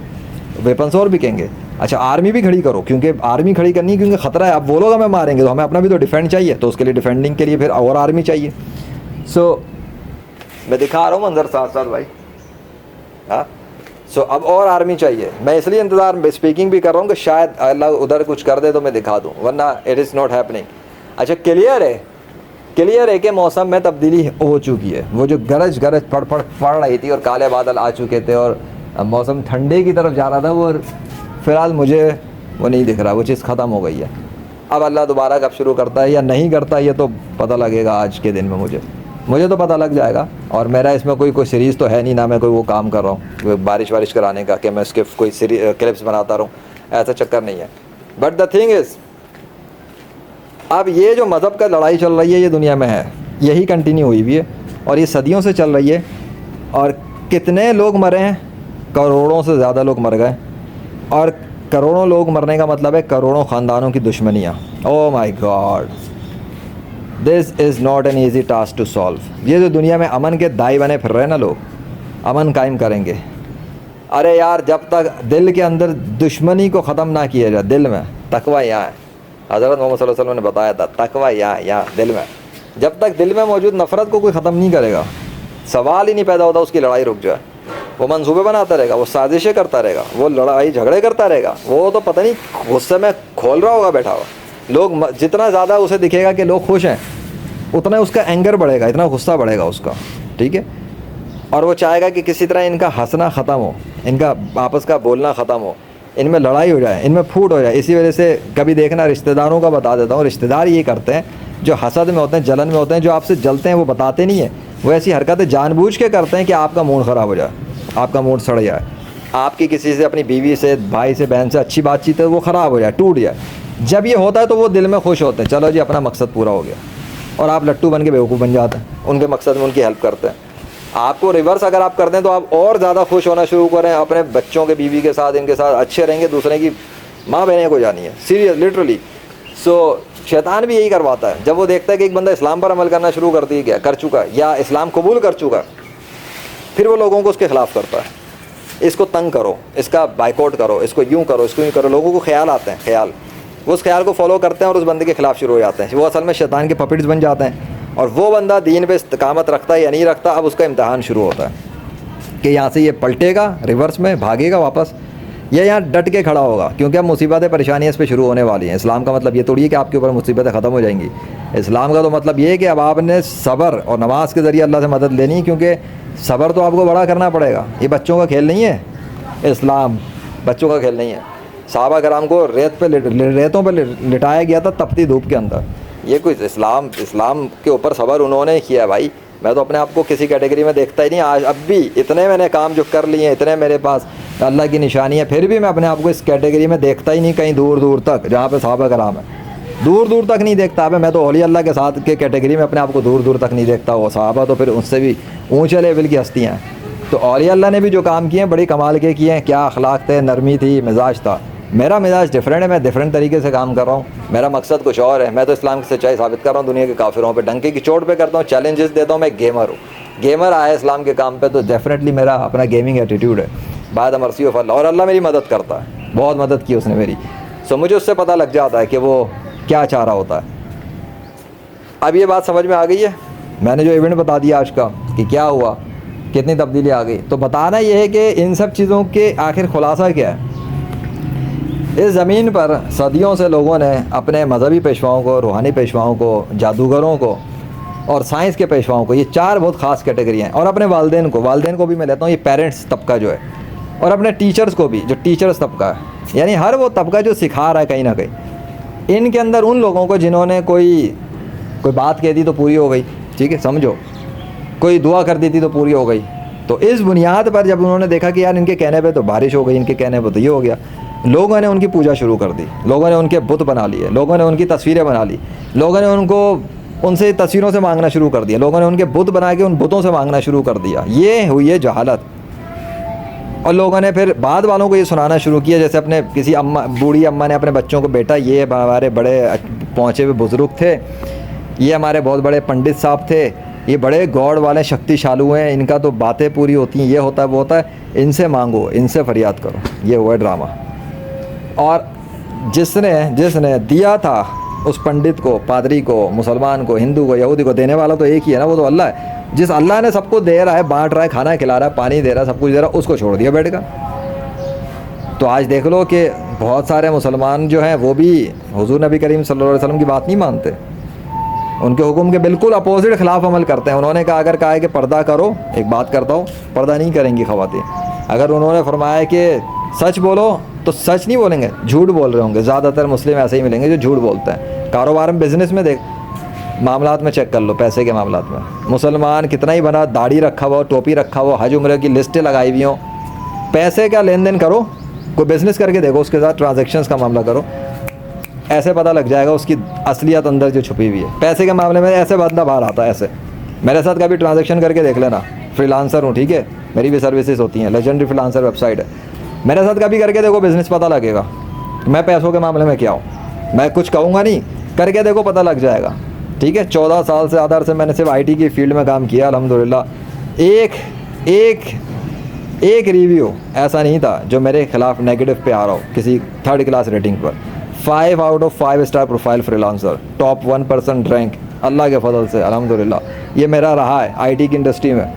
वेपन्स और बिकेंगे। अच्छा, आर्मी भी खड़ी करो, क्योंकि आर्मी खड़ी करनी है, क्योंकि ख़तरा है। अब वो लोग हमें मारेंगे तो हमें अपना भी तो डिफेंड चाहिए, तो उसके लिए डिफेंडिंग के लिए फिर और आर्मी चाहिए। सो मैं दिखा रहा हूँ मंजर साथ साथ भाई। हाँ, सो अब और आर्मी चाहिए। मैं इसलिए इंतज़ार स्पीकिंग भी कर रहा हूँ कि शायद अल्लाह उधर कुछ कर दे तो मैं दिखा दूँ, वरना इट इज़ नॉट हैपनिंग। अच्छा क्लियर है कि मौसम में तब्दीली हो चुकी है। वो जो गरज पड़ रही थी और काले बादल आ चुके थे और मौसम ठंडे की तरफ जा रहा था, वो फ़िलहाल मुझे वो नहीं दिख रहा, वो चीज़ ख़त्म हो गई है। अब अल्लाह दोबारा कब शुरू करता है या नहीं करता, ये तो पता लगेगा आज के दिन में। मुझे तो पता लग जाएगा। और मेरा इसमें कोई सीरीज़ तो है नहीं, ना मैं कोई वो काम कर रहा हूँ बारिश कराने का कि मैं उसके कोई क्लिप्स बनाता रहूँ, ऐसा चक्कर नहीं है। बट द थिंग इज़, अब ये जो मज़हब का लड़ाई चल रही है ये दुनिया में है, यही कंटिन्यू हुई भी है और ये सदियों से चल रही है। और कितने लोग मरे हैं, करोड़ों से ज़्यादा लोग मर गए। और करोड़ों लोग मरने का मतलब है करोड़ों ख़ानदानों की दुश्मनियाँ। Oh my God, this is not an easy task to solve. ये जो दुनिया में अमन के दाई बने फिर रहे हैं ना लोग, अमन कायम करेंगे। अरे यार, जब तक दिल के अंदर दुश्मनी को ख़त्म ना किया जाए, दिल में तकवा यहाँ है। हज़रत मोहम्मद सल्लल्लाहु अलैहि वसल्लम ने बताया था, तकवा यहाँ दिल में। जब तक दिल में मौजूद नफ़रत को कोई ख़त्म नहीं करेगा, सवाल ही नहीं पैदा होता उसकी लड़ाई रुक जाए। वो मंसूबे बनाता रहेगा, वो साजिशें करता रहेगा, वो लड़ाई झगड़े करता रहेगा। वो तो पता नहीं गुस्से में खोल रहा होगा बैठा हुआ। लोग जितना ज़्यादा उसे दिखेगा कि लोग खुश हैं, उतना उसका एंगर बढ़ेगा, इतना गुस्सा बढ़ेगा उसका, ठीक है। और वो चाहेगा कि किसी तरह इनका हंसना ख़त्म हो, इनका आपस का बोलना ख़त्म हो, इनमें लड़ाई हो जाए, इनमें फूट हो जाए। इसी वजह से कभी देखना, रिश्तेदारों का बता देता हूँ, रिश्तेदार ये करते हैं, जो हसद में होते हैं, जलन में होते हैं, जो आपसे जलते हैं, वो बताते नहीं हैं। वो ऐसी हरकतें जानबूझ के करते हैं कि आपका मूड ख़राब हो जाए, आपका मूड सड़ जाए। आपकी किसी से, अपनी बीवी से, भाई से, बहन से अच्छी बातचीत है, वो ख़राब हो जाए, टूट जाए। जब ये होता है तो वो दिल में खुश होते हैं, चलो जी अपना मकसद पूरा हो गया। और आप लट्टू बन के बेवकूफ़ बन जाते हैं, उनके मकसद में उनकी हेल्प करते हैं। आपको रिवर्स अगर आप करते हैं तो आप और ज़्यादा खुश होना शुरू करें, अपने बच्चों के, बीवी के साथ, इनके साथ अच्छे रहेंगे, दूसरे की माँ बहनें को जानी है, सीरियस लिटरली। सो शैतान भी यही करवाता है। जब वो देखता है कि एक बंदा इस्लाम पर अमल करना शुरू कर चुका या इस्लाम कबूल कर चुका, फिर वो लोगों को उसके ख़िलाफ़ करता है। इसको तंग करो, इसका बाइकआउट करो, इसको यूँ करो, इसको यूँ करो। लोगों को ख्याल आते हैं, ख्याल, वो उस ख्याल को फॉलो करते हैं और उस बंदे के ख़िलाफ़ शुरू हो जाते हैं। वो असल में शैतान के पपेट्स बन जाते हैं। और वो बंदा दीन पे इस्तिकामत रखता है या नहीं रखता, अब उसका इम्तहान शुरू होता है कि यहाँ से ये पलटेगा, रिवर्स में भागेगा वापस, या यहाँ डट के खड़ा होगा। क्योंकि अब मुसीबतें, परेशानियाँ इस पर शुरू होने वाली हैं। इस्लाम का मतलब ये थोड़ी है कि आपके ऊपर मुसीबतें ख़त्म हो जाएंगी। इस्लाम का तो मतलब ये है कि अब आपने सब्र और नमाज के ज़रिए अल्लाह से मदद लेनी, क्योंकि सब्र तो आपको बड़ा करना पड़ेगा। ये बच्चों का खेल नहीं है, इस्लाम बच्चों का खेल नहीं है। सहाबा कराम को रेतों पर लिटाया गया था तपती धूप के अंदर। ये कोई इस्लाम के ऊपर सब्र उन्होंने किया है भाई। मैं तो अपने आप को किसी कैटेगरी में देखता ही नहीं। आज अब भी इतने मैंने काम जो कर लिए हैं, इतने मेरे पास अल्लाह की निशानी है, फिर भी मैं अपने आप को इस कैटेगरी में देखता ही नहीं कहीं दूर दूर तक, जहाँ पे सहाबा कराम है, दूर दूर तक नहीं देखता। अब मैं तो औलिया अल्लाह के साथ के कैटेगरी में अपने आप को दूर दूर तक नहीं देखता। वो सहाबा तो फिर उससे भी ऊँचे लेवल की हस्तियाँ हैं। तो औलिया अल्लाह ने भी जो काम किए हैं बड़ी कमाल के किए हैं। क्या अखलाक थे, नरमी थी, मिजाज था। मेरा मिजाज डिफरेंट है, मैं डिफरेंट तरीके से काम कर रहा हूँ। मेरा मकसद कुछ और है। मैं तो इस्लाम की सच्चाई साबित कर रहा हूँ दुनिया के काफिरों पे, डंके की चोट पे करता हूँ, चैलेंजेस देता हूँ। मैं गेमर हूँ, गेमर आया इस्लाम के काम पे, तो डेफिनेटली मेरा अपना गेमिंग एटीट्यूड है। बाद मर्सी ऑफ अल्लाह, और अल्लाह मेरी मदद करता है, बहुत मदद की उसने मेरी। सो मुझे उससे पता लग जाता है कि वो क्या चाह रहा होता है। अब ये बात समझ में आ गई है। मैंने जो इवेंट बता दिया आज का कि क्या हुआ, कितनी तब्दीली आ गई, तो बताना ये है कि इन सब चीज़ों के आखिर खुलासा क्या है। इस ज़मीन पर सदियों से लोगों ने अपने मजहबी पेशवाओं को, रूहानी पेशवाओं को, जादूगरों को और साइंस के पेशवाओं को, ये चार बहुत ख़ास कैटेगरी हैं, और अपने वालदेन को भी मैं लेता हूँ, ये पेरेंट्स तबका जो है, और अपने टीचर्स को भी, जो टीचर्स तबका है, यानी हर वो तबका जो सिखा रहा है कहीं ना कहीं। इनके अंदर उन लोगों को जिन्होंने कोई बात कह दी तो पूरी हो गई, ठीक है, समझो, कोई दुआ कर दी थी तो पूरी हो गई। तो इस बुनियाद पर जब उन्होंने देखा कि यार इनके कहने पे तो बारिश हो गई, इनके कहने पे तो ये हो गया, लोगों ने उनकी पूजा शुरू कर दी, लोगों ने उनके बुत बना लिए, लोगों ने उनकी तस्वीरें बना ली, लोगों ने उनसे तस्वीरों से मांगना शुरू कर दिया, लोगों ने उनके बुत बना के उन बुतों से मांगना शुरू कर दिया। ये हुई है जहालत। और लोगों ने फिर बाद वालों को ये सुनाना शुरू किया, जैसे अपने किसी अम्मा, बूढ़ी अम्मा ने अपने बच्चों को, बेटा ये हमारे बड़े पहुँचे हुए बुज़ुर्ग थे, ये हमारे बहुत बड़े पंडित साहब थे, ये बड़े गॉड वाले शक्तिशालु हैं, इनका तो बातें पूरी होती हैं, ये होता है वो होता है, इनसे मांगो, इनसे फरियाद करो। ये हुआ ड्रामा। और जिसने दिया था उस पंडित को, पादरी को, मुसलमान को, हिंदू को, यहूदी को, देने वाला तो एक ही है ना, वो तो अल्लाह है। जिस अल्लाह ने सबको दे रहा है, बांट रहा है, खाना खिला रहा है, पानी दे रहा है, सब कुछ दे रहा है, उसको छोड़ दिया बेड का। तो आज देख लो कि बहुत सारे मुसलमान जो हैं वो भी हुजूर नबी करीम सल्लल्लाहु अलैहि वसल्लम की बात नहीं मानते, उनके हुक्म के बिल्कुल अपोजिट खिलाफ अमल करते हैं। उन्होंने कहा, अगर कहा है कि पर्दा करो, एक बात करता हूँ, पर्दा नहीं करेंगी ख़वातीन। अगर उन्होंने फरमाया कि सच बोलो, तो सच नहीं बोलेंगे, झूठ बोल रहे होंगे। ज़्यादातर मुस्लिम ऐसे ही मिलेंगे जो झूठ बोलते हैं। कारोबार में, बिज़नेस में देख, मामलात में चेक कर लो, पैसे के मामलात में मुसलमान कितना ही बना, दाढ़ी रखा हुआ, टोपी रखा हुआ, हज उम्र की लिस्टें लगाई हुई हों, पैसे का लेन देन करो, कोई बिज़नेस करके देखो, उसके साथ ट्रांजैक्शंस का मामला करो, ऐसे पता लग जाएगा उसकी असलियत अंदर जो छुपी हुई है। पैसे के मामले में ऐसे बंदा बाहर आता है ऐसे। मेरे साथ कभी ट्रांजैक्शन करके देख लेना, फ्रीलांसर हूँ, ठीक है, मेरी भी सर्विसेज होती हैं, लेजेंडरी फ्रीलांसर वेबसाइट है, मेरे साथ कभी करके देखो, बिज़नेस पता लगेगा मैं पैसों के मामले में क्या हूँ। मैं कुछ कहूँगा नहीं, करके देखो, पता लग जाएगा, ठीक है। 14 साल से ज़्यादा अरसे मैंने सिर्फ IT की फील्ड में काम किया, अल्हम्दुलिल्लाह। एक रिव्यू ऐसा नहीं था जो मेरे खिलाफ नेगेटिव पे आ रहा हो किसी 3rd क्लास रेटिंग पर। 5 out of 5 star profile freelancer, top 1% rank, Allah के फजल से अल्हम्दुलिल्लाह ये मेरा रहा है IT की इंडस्ट्री में।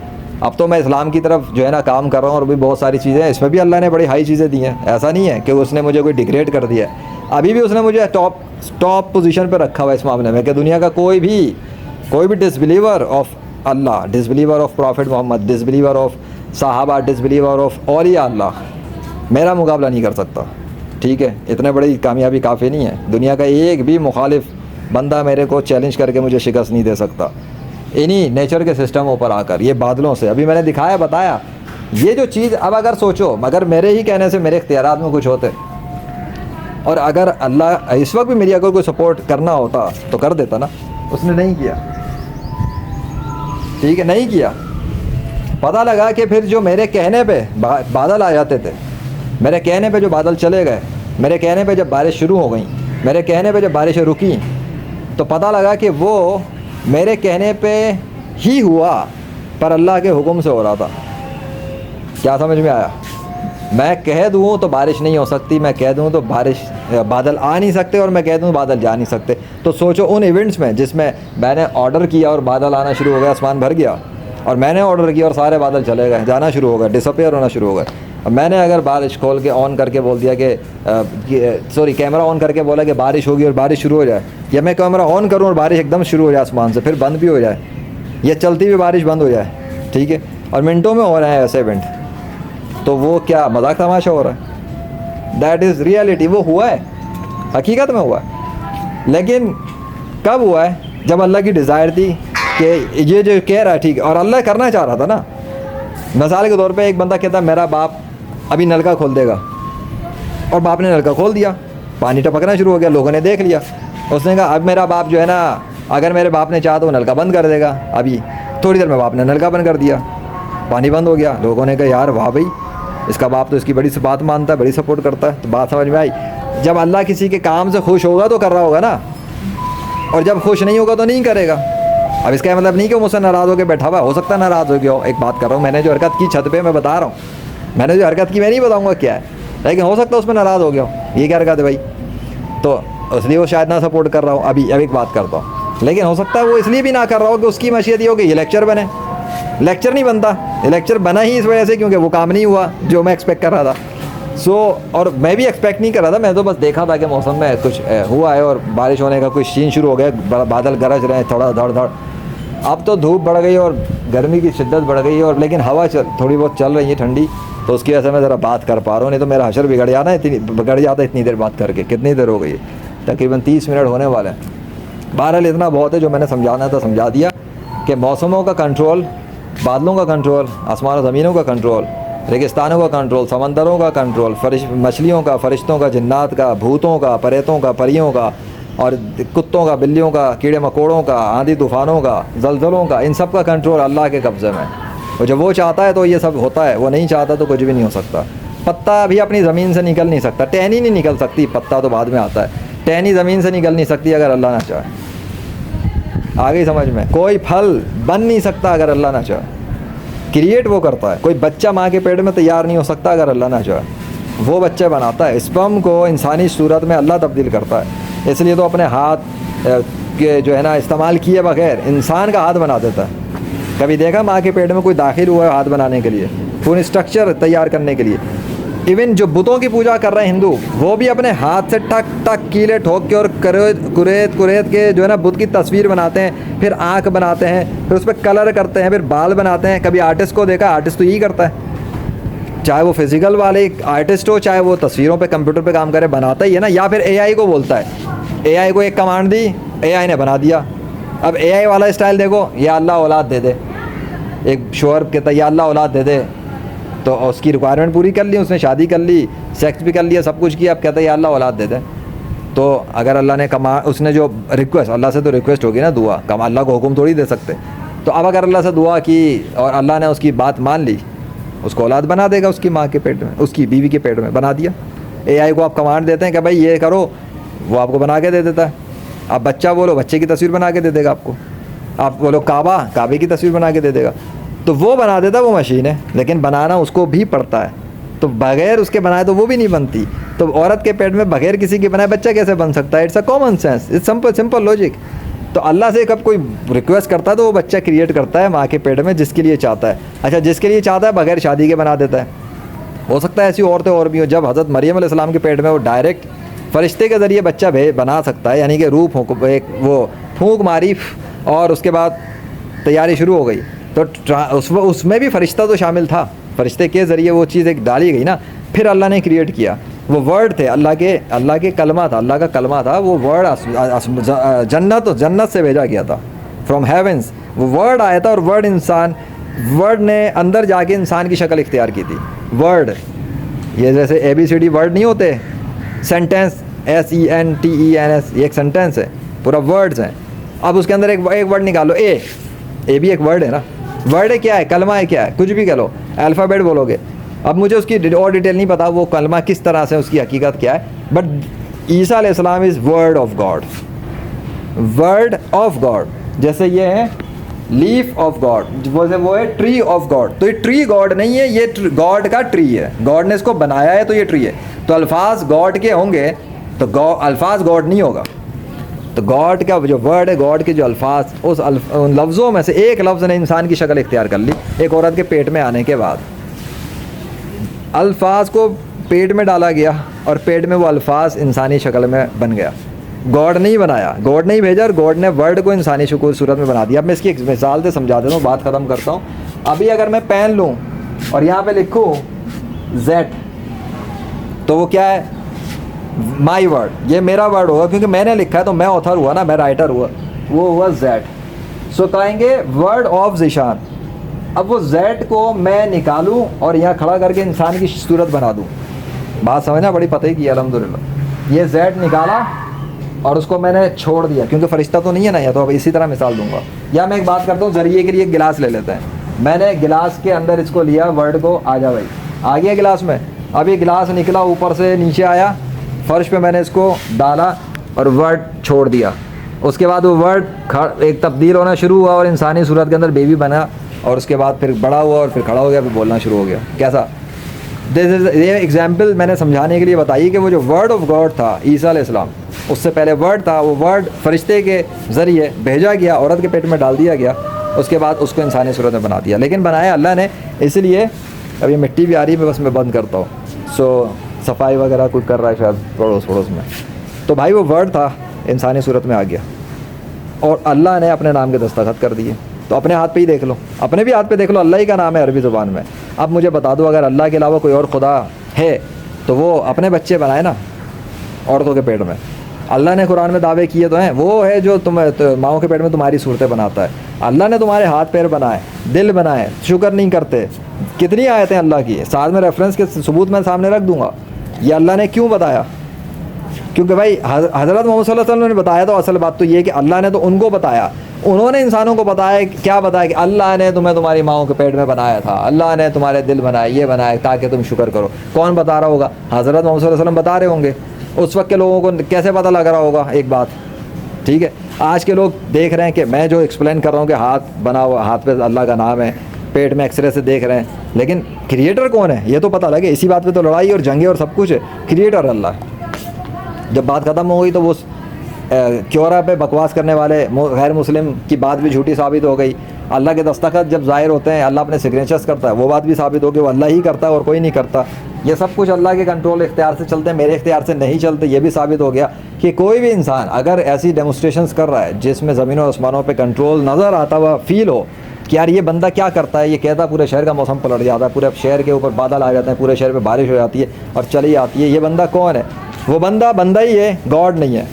अब तो मैं इस्लाम की तरफ जो है ना काम कर रहा हूँ, और भी बहुत सारी चीज़ें हैं, इसमें भी अल्लाह ने बड़ी हाई चीज़ें दी हैं। ऐसा नहीं है कि उसने मुझे कोई डिग्रेड कर दिया है, अभी भी उसने मुझे टॉप पोजीशन पर रखा हुआ है इस मामले में कि दुनिया का कोई भी disbeliever of Allah, disbeliever of prophet Muhammad, disbeliever of साहबा, डिसबिलीवर ऑफ औलिया अल्लाह मेरा मुकाबला नहीं कर सकता, ठीक है। इतने बड़ी कामयाबी काफ़ी नहीं है, दुनिया का एक भी मुखालिफ बंदा मेरे को चैलेंज करके मुझे शिकस्त नहीं दे सकता इन्हीं नेचर के सिस्टमों पर आकर, ये बादलों से। अभी मैंने दिखाया, बताया, ये जो चीज़, अब अगर सोचो, मगर मेरे ही कहने से मेरे इख्तियारात में कुछ होते, और अगर अल्लाह इस वक्त भी मेरी अगर कोई सपोर्ट करना होता तो कर देता ना, उसने नहीं किया, ठीक है, नहीं किया। पता लगा कि फिर जो मेरे कहने पे बादल आ जाते थे, मेरे कहने पे जो बादल चले गए, मेरे कहने पे जब बारिश शुरू हो गई, मेरे कहने पे जब बारिशें रुकी, तो पता लगा कि वो मेरे कहने पे ही हुआ, पर अल्लाह के हुक्म से हो रहा था। क्या समझ में आया? मैं कह दूँ तो बारिश नहीं हो सकती, मैं कह दूँ तो बादल आ नहीं सकते, और मैं कह दूँ बादल जा नहीं सकते। तो सोचो उन इवेंट्स में जिसमें मैंने ऑर्डर किया और बादल आना शुरू हो गया, आसमान भर गया, और मैंने ऑर्डर किया और सारे बादल चले गए, जाना शुरू हो गए, डिसअपेयर होना शुरू हो गए। अब मैंने अगर बारिश खोल के ऑन करके बोल दिया कि कैमरा ऑन करके बोला कि बारिश होगी और बारिश शुरू हो जाए, या मैं कैमरा ऑन करूँ और बारिश एकदम शुरू हो जाए आसमान से, फिर बंद भी हो जाए, या चलती हुई बारिश बंद हो जाए, ठीक है, और मिनटों में हो रहे हैं ऐसे इवेंट, तो वो क्या मजाक तमाशा हो रहा है? That is reality. वो हुआ है, हकीकत में हुआ है। लेकिन कब हुआ है? जब अल्लाह की डिज़ायर थी कि ये जो कह रहा है, ठीक है, और अल्लाह करना चाह रहा था ना। मिसाल के तौर पे एक बंदा कहता मेरा बाप अभी नलका खोल देगा, और बाप ने नलका खोल दिया, पानी टपकना शुरू हो गया, लोगों ने देख लिया, उसने कहा अब मेरा बाप जो है ना, अगर मेरे बाप ने चाहा तो वो नलका बंद कर देगा। अभी थोड़ी देर में बाप ने नलका बंद कर दिया, पानी बंद हो गया। लोगों ने कहा यार वाह भाई, इसका बाप तो इसकी बड़ी सी बात मानता है, बड़ी सपोर्ट करता है। तो बात समझ में आई। जब अल्लाह किसी के काम से खुश होगा तो कर रहा होगा ना, और जब खुश नहीं होगा तो नहीं करेगा। अब इसका मतलब नहीं कि वो मुझसे नाराज़ होकर बैठा हुआ, हो सकता है नाराज़ हो गया हो। एक बात कर रहा हूँ, मैंने जो हरकत की छत पे मैं बता रहा हूँ, मैंने जो हरकत की मैं नहीं बताऊँगा क्या है, लेकिन हो सकता है उसमें नाराज़ हो गया हो। ये क्या हरकत है भाई? तो इसलिए वो शायद ना सपोर्ट कर रहा हूँ। अब एक बात करता हूँ, लेकिन हो सकता है वो इसलिए भी ना कर रहा हो कि उसकी मशीयत ये हो कि ये लेक्चर बने। लेक्चर नहीं बनता, ये लेक्चर बना ही इस वजह से क्योंकि वो काम नहीं हुआ जो मैं एक्सपेक्ट कर रहा था। और मैं भी एक्सपेक्ट नहीं कर रहा था, मैं तो बस देखा था कि मौसम में कुछ हुआ है और बारिश होने का कुछ सीन शुरू हो गया, बादल गरज रहे हैं थोड़ा धड़ धड़। अब तो धूप बढ़ गई और गर्मी की शिद्दत बढ़ गई, और लेकिन हवा थोड़ी बहुत चल रही है ठंडी, तो उसकी वजह से मैं ज़रा बात कर पा रहा हूँ, नहीं तो मेरा हशर बिगड़ जाता इतनी देर बात करके। कितनी देर हो गई है? तकरीबन 30 मिनट होने वाले हैं। बहरहाल इतना बहुत है, जो मैंने समझाना था समझा दिया कि मौसमों का कंट्रोल, बादलों का कंट्रोल, आसमान और ज़मीनों का कंट्रोल, रेगिस्तानों का कंट्रोल, समंदरों का कंट्रोल, मछलियों का, फरिश्तों का, जिन्नात का, भूतों का, परेतों का, परियों का, और कुत्तों का, बिल्लियों का, कीड़े मकोड़ों का, आंधी तूफ़ानों का, जलजलों का, इन सब का कंट्रोल अल्लाह के कब्ज़े में। और जब वो चाहता है तो ये सब होता है, वो नहीं चाहता तो कुछ भी नहीं हो सकता। पत्ता भी अपनी ज़मीन से निकल नहीं सकता, टहनी नहीं निकल सकती, पत्ता तो बाद में आता है। टहनी ज़मीन से निकल नहीं सकती अगर अल्लाह ना चाहे। आ गई समझ में? कोई फल बन नहीं सकता अगर अल्लाह ना चाहे। क्रिएट वो करता है। कोई बच्चा माँ के पेट में तैयार नहीं हो सकता अगर अल्लाह ना चाहे। वो बच्चे बनाता है। स्पर्म को इंसानी सूरत में अल्लाह तब्दील करता है। इसलिए तो अपने हाथ के जो है ना इस्तेमाल किए बगैर इंसान का हाथ बना देता है। कभी देखा माँ के पेट में कोई दाखिल हुआ है हाथ बनाने के लिए, पूरी स्ट्रक्चर तैयार करने के लिए। इवन जो बुतों की पूजा कर रहे हैं हिंदू, वो भी अपने हाथ से टक टक कीले ठोक के और कुरेद कुरेद के जो है ना बुत की तस्वीर बनाते हैं, फिर आँख बनाते हैं, फिर उस पर कलर करते हैं, फिर बाल बनाते हैं। कभी आर्टिस्ट को देखा? आर्टिस्ट तो यही करता है, चाहे वो फिजिकल वाले आर्टिस्ट हो, चाहे वो तस्वीरों पे कंप्यूटर पे काम करे, बनाता ही है ना। या फिर एआई को बोलता है, एआई को एक कमांड दी, एआई ने बना दिया। अब एआई वाला स्टाइल देखो, या अल्लाह औलाद दे दे, एक शोहर कहता है या अल्लाह औलाद दे दे, तो उसकी रिक्वायरमेंट पूरी कर ली, उसने शादी कर ली, सेक्स भी कर लिया, सब कुछ किया, अब कहता है या अल्लाह औलाद दे दे। तो अगर अल्लाह ने उसने जो रिक्वेस्ट, अल्लाह से तो रिक्वेस्ट होगी ना, दुआ, कम अल्लाह को हुक्म थोड़ी दे सकते। तो अब अगर अल्लाह से दुआ की और अल्लाह ने उसकी बात मान ली, उसको औलाद बना देगा उसकी माँ के पेट में, उसकी बीवी के पेट में बना दिया। एआई को आप कमांड देते हैं कि भाई ये करो, वो आपको बना के दे देता है। आप बच्चा बोलो, बच्चे की तस्वीर बना के दे देगा आपको। आप बोलो काबा, काबे की तस्वीर बना के दे देगा। तो वो बना देता, वो मशीन है, लेकिन बनाना उसको भी पड़ता है। तो बगैर उसके बनाए तो वो भी नहीं बनती। तो औरत के पेट में बगैर किसी के बनाए बच्चा कैसे बन सकता है? It's a common sense, it's simple logic. तो अल्लाह से कब कोई रिक्वेस्ट करता है तो वो बच्चा क्रिएट करता है माँ के पेट में, जिसके लिए चाहता है। अच्छा, जिसके लिए चाहता है बगैर शादी के बना देता है। हो सकता है ऐसी औरतें और भी हो। जब हज़रत मरियम अलैहिस्सलाम के पेट में वो डायरेक्ट फरिश्ते के ज़रिए बच्चा बना सकता है, यानी कि रूह एक वो फूंक मारी और उसके बाद तैयारी शुरू हो गई। तो उसमें भी फरिश्ता तो शामिल था, फरिश्ते के ज़रिए वो चीज़ एक डाली गई ना। फिर अल्लाह ने क्रिएट किया, वो वर्ड थे अल्लाह के कलमा था, अल्लाह का कलमा था। वो वर्ड जन्नत से भेजा गया था, फ्रॉम हेवेंस वो वर्ड आया था। और वर्ड ने अंदर जाके इंसान की शक्ल इख्तियार की थी। वर्ड, ये जैसे ABCD वर्ड नहीं होते, सेंटेंस SENTENS, ये एक सेंटेंस है, पूरा वर्ड्स हैं। अब उसके अंदर एक वर्ड निकालो, ए भी एक वर्ड है ना। वर्ड है क्या है? कलमा है क्या है? कुछ भी कह लो, अल्फ़ाबेट बोलोगे। अब मुझे उसकी और डिटेल नहीं पता, वो कलमा किस तरह से, उसकी हकीकत क्या है। बट ईसा अलैहिस्सलाम is word of God, word of God. जैसे ये है लीफ ऑफ गॉड, वो है ट्री ऑफ गॉड। तो ये ट्री गॉड नहीं है, ये गॉड का ट्री है, गॉड ने इसको बनाया है तो ये ट्री है। तो अल्फाज गॉड के होंगे तो अल्फाज गॉड नहीं होगा। तो गॉड का जो वर्ड है, गॉड के जो अल्फाज, उन लफ्ज़ों में से एक लफ्ज़ ने इंसान की शक्ल इख्तियार कर ली एक औरत के पेट में आने के बाद। अल्फाज को पेट में डाला गया और पेट में वो अल्फाज इंसानी शक्ल में बन गया। गॉड नहीं बनाया, गॉड नहीं भेजा, और गॉड ने वर्ड को इंसानी सूरत में बना दिया। अब मैं इसकी एक मिसाल से समझा देता हूँ, बात ख़त्म करता हूँ। अभी अगर मैं पेन लूँ और यहाँ पे लिखूँ Z, तो वो क्या है? माई वर्ड, ये मेरा वर्ड होगा क्योंकि मैंने लिखा है, तो मैं ऑथर हुआ ना, मैं राइटर हुआ, वो हुआ Z। सो कहेंगे वर्ड ऑफ ज़ीशान। अब वो Z को मैं निकालूं और यहाँ खड़ा करके इंसान की सूरत बना दूं, बात समझना बड़ी पता ही की अल्हम्दुलिल्लाह। ये Z निकाला और उसको मैंने छोड़ दिया, क्योंकि फरिश्ता तो नहीं है ना, या तो अब इसी तरह मिसाल दूंगा। या मैं एक बात करता हूँ, जरिए के लिए एक गिलास ले लेते हैं। मैंने गिलास के अंदर इसको लिया, वर्ड को, आ जा भाई, आ गया गिलास में। अब ये गिलास निकला, ऊपर से नीचे आया, फर्श पे मैंने इसको डाला और वर्ड छोड़ दिया। उसके बाद वो वर्ड एक तब्दील होना शुरू हुआ और इंसानी सूरत के अंदर बेबी बना, और उसके बाद फिर बड़ा हुआ और फिर खड़ा हो गया, फिर बोलना शुरू हो गया। कैसा? ये एग्जाम्पल मैंने समझाने के लिए बताई कि वो जो वर्ड ऑफ गॉड था ईसा अलैहिस्सलाम, उससे पहले वर्ड था, वो वर्ड फरिश्ते के ज़रिए भेजा गया, औरत के पेट में डाल दिया गया, उसके बाद उसको इंसानी सूरत में बना दिया। लेकिन बनाया अल्लाह ने, इसलिए अभी मिट्टी भी आ रही है, मैं बस मैं बंद करता हूँ। सो सफाई वगैरह कुछ कर रहा है शायद पड़ोस में। तो भाई वो वर्ड था, इंसानी सूरत में आ गया और अल्लाह ने अपने नाम के दस्तखत कर दिए। तो अपने हाथ पे ही देख लो, अपने भी हाथ पे देख लो, अल्लाह ही का नाम है अरबी ज़ुबान में। अब मुझे बता दो, अगर अल्लाह के अलावा कोई और खुदा है तो वो अपने बच्चे बनाए ना औरतों के पेट में। अल्लाह ने कुरान में दावे किए तो हैं, वो है जो माओं के पेट में तुम्हारी सूरतें बनाता है। अल्लाह ने तुम्हारे हाथ पैर बनाए, दिल बनाए, शुक्र नहीं करते। कितनी आयतें अल्लाह की, साथ में रेफरेंस के सबूत मैं सामने रख दूँगा। ये अल्लाह ने क्यों बताया? क्योंकि भाई हज़रत मोहम्मद सल्लल्लाहु अलैहि वसल्लम ने बताया, तो असल बात तो ये है कि अल्लाह ने तो उनको बताया, उन्होंने इंसानों को बताया, क्या बताया कि अल्लाह ने तुम्हें तुम्हारी माओं के पेट में बनाया था, अल्लाह ने तुम्हारे दिल बनाए, ये बनाए ताकि तुम शुक्र करो। कौन बता रहा होगा? हज़रत मोहम्मद सल्लल्लाहु अलैहि वसल्लम बता रहे होंगे। उस वक्त के लोगों को कैसे पता लग रहा होगा? एक बात ठीक है, आज के लोग देख रहे हैं कि मैं जो एक्सप्लेन कर रहा हूँ कि हाथ बना हुआ, हाथ पे अल्लाह का नाम है, पेट में एक्सरे से देख रहे हैं, लेकिन क्रिएटर कौन है ये तो पता लगे। इसी बात पे तो लड़ाई और जंगे और सब कुछ है। क्रिएटर अल्लाह है। जब बात ख़त्म हो गई तो वो क्योरा पे बकवास करने वाले गैर मुस्लिम की बात भी झूठी साबित हो गई। अल्लाह के दस्तखत जब ज़ाहिर होते हैं, अल्लाह अपने सिग्नेचर्स करता है, वो बात भी साबित हो कि वो अल्लाह ही करता है और कोई नहीं करता। ये सब कुछ अल्लाह के कंट्रोल इख्तियार से चलते हैं, मेरे इख्तियार से नहीं चलते। ये भी साबित हो गया कि कोई भी इंसान अगर ऐसी डेमोस्ट्रेशंस कर रहा है जिसमें ज़मीन और आसमानों पे कंट्रोल नज़र आता हुआ फ़ील हो कि यार ये बंदा क्या करता है, ये कहता पूरे शहर का मौसम पलट जाता है, पूरे शहर के ऊपर बादल आ जाते हैं, पूरे शहर पे बारिश हो जाती है और चली आती है, ये बंदा कौन है? वो बंदा ही है, गॉड नहीं है।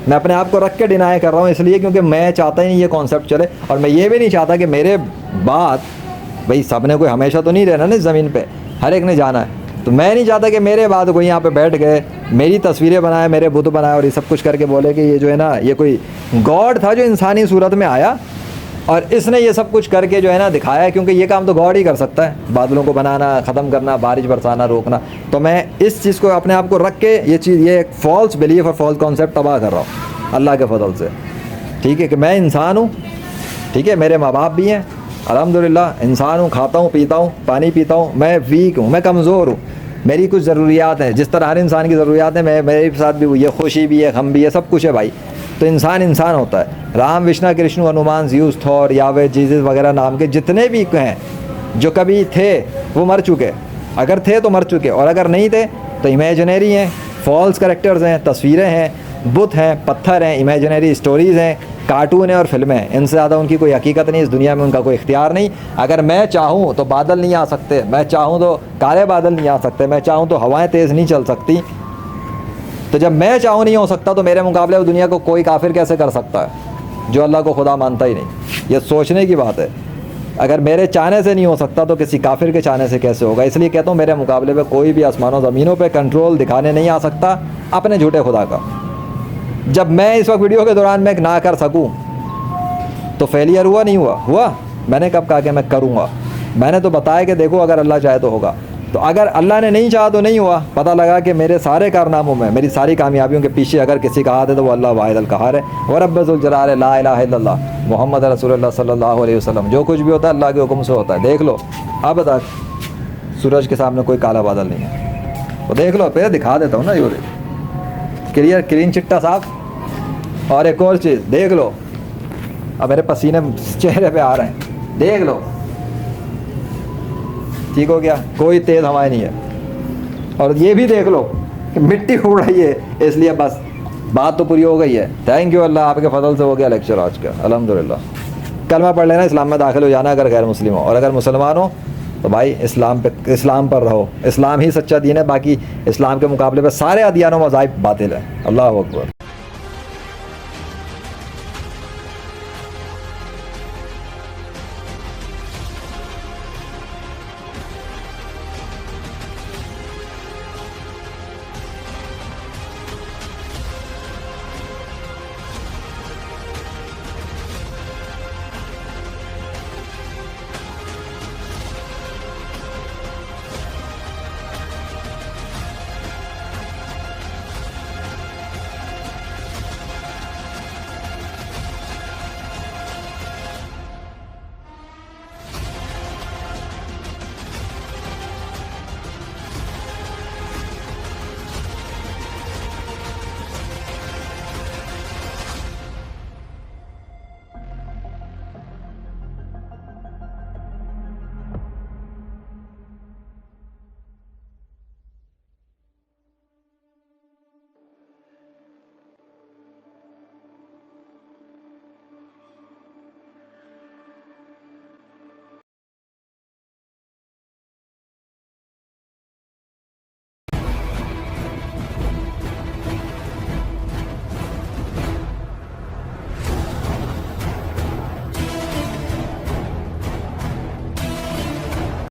मैं अपने आप को रख के डिनाई कर रहा हूँ इसलिए क्योंकि मैं चाहता ही नहीं ये कॉन्सेप्ट चले, और मैं ये भी नहीं चाहता कि मेरे बाद, भाई सब ने कोई हमेशा तो नहीं रहना ना इस ज़मीन पे, हर एक ने जाना है, तो मैं नहीं चाहता कि मेरे बाद कोई यहाँ पे बैठ गए, मेरी तस्वीरें बनाए, मेरे बुत बनाए और ये सब कुछ करके बोले कि ये जो है ना ये कोई गॉड था जो इंसानी सूरत में आया और इसने ये सब कुछ करके जो है ना दिखाया, क्योंकि ये काम तो गॉड ही कर सकता है, बादलों को बनाना, ख़त्म करना, बारिश बरसाना, रोकना। तो मैं इस चीज़ को अपने आप को रख के ये एक फ़ॉल्स बिलीफ और फॉल्स कॉन्सेप्ट तबाह कर रहा हूँ अल्लाह के फजल से। ठीक है कि मैं इंसान हूँ, ठीक है, मेरे माँ बाप भी हैं, अल्हम्दुलिल्लाह इंसान हूँ, खाता हूँ, पीता हूँ, पानी पीता हूँ, मैं वीक हूँ, मैं कमज़ोर हूँ, मेरी कुछ ज़रूरियात हैं, जिस तरह हर इंसान की ज़रूरियात है, मेरे साथ भी हुई है, खुशी भी है, गम भी है, सब कुछ है भाई। तो इंसान होता है। राम, विष्णु, कृष्ण, हनुमान, ज़्यूस, थॉर, यावे, जीसस वगैरह नाम के जितने भी हैं जो कभी थे वो मर चुके, अगर थे तो मर चुके, और अगर नहीं थे तो इमेजिनरी हैं, फॉल्स कैरेक्टर्स हैं, तस्वीरें हैं, बुत हैं, पत्थर हैं, इमेजिनरी स्टोरीज़ हैं, कार्टून है और फिल्में हैं। इनसे ज़्यादा उनकी कोई हकीकत नहीं, इस दुनिया में उनका कोई इख्तियार नहीं। अगर मैं चाहूँ तो बादल नहीं आ सकते, मैं चाहूँ तो काले बादल नहीं आ सकते, मैं चाहूँ तो हवाएं तेज़ नहीं चल सकती। तो जब मैं चाहूँ नहीं हो सकता तो मेरे मुकाबले वो दुनिया को कोई काफिर कैसे कर सकता है जो अल्लाह को खुदा मानता ही नहीं? ये सोचने की बात है। अगर मेरे चाहने से नहीं हो सकता तो किसी काफिर के चाहने से कैसे होगा? इसलिए कहता हूँ मेरे मुकाबले में कोई भी आसमानों ज़मीनों पे कंट्रोल दिखाने नहीं आ सकता अपने झूठे खुदा का। जब मैं इस वक्त वीडियो के दौरान मैं ना कर सकूँ तो फेलियर हुआ नहीं हुआ? मैंने कब कहा कि मैं करूँगा? मैंने तो बताया कि देखो अगर अल्लाह चाहे तो होगा। तो अगर अल्लाह ने नहीं चाहा तो नहीं हुआ। पता लगा कि मेरे सारे कारनामों में, मेरी सारी कामयाबियों के पीछे अगर किसी का हाथ है तो वो अल्लाह वाहिद अल क़हार है। व रब्बुल जलाल ला इलाहा इल्लल्लाह मुहम्मद रसूलुल्लाह सल्लल्लाहु अलैहि वसल्लम। जो कुछ भी होता है अल्लाह के हुक्म से होता है। देख लो अब तक सूरज के सामने कोई काला बादल नहीं है। वो देख लो, फिर दिखा देता हूँ ना, ये क्लियर क्लीन चिट्टा साफ। और एक और चीज़ देख लो, अब मेरे पसीने चेहरे पे आ रहे हैं, देख लो, ठीक हो गया? कोई तेज़ हवाएं नहीं है। और ये भी देख लो कि मिट्टी उड़ रही है, इसलिए बस बात तो पूरी हो गई है। थैंक यू अल्लाह, आपके फजल से हो गया लेक्चर आज का, अल्हम्दुलिल्लाह। कलमा पढ़ लेना, इस्लाम में दाखिल हो जाना अगर गैर मुस्लिम हो, और अगर मुसलमान हो तो भाई इस्लाम पर रहो। इस्लाम ही सच्चा दीन है, बाकी इस्लाम के मुकाबले पे सारे अदियान व मज़ाहिब बातिल है। अल्लाह अकबर।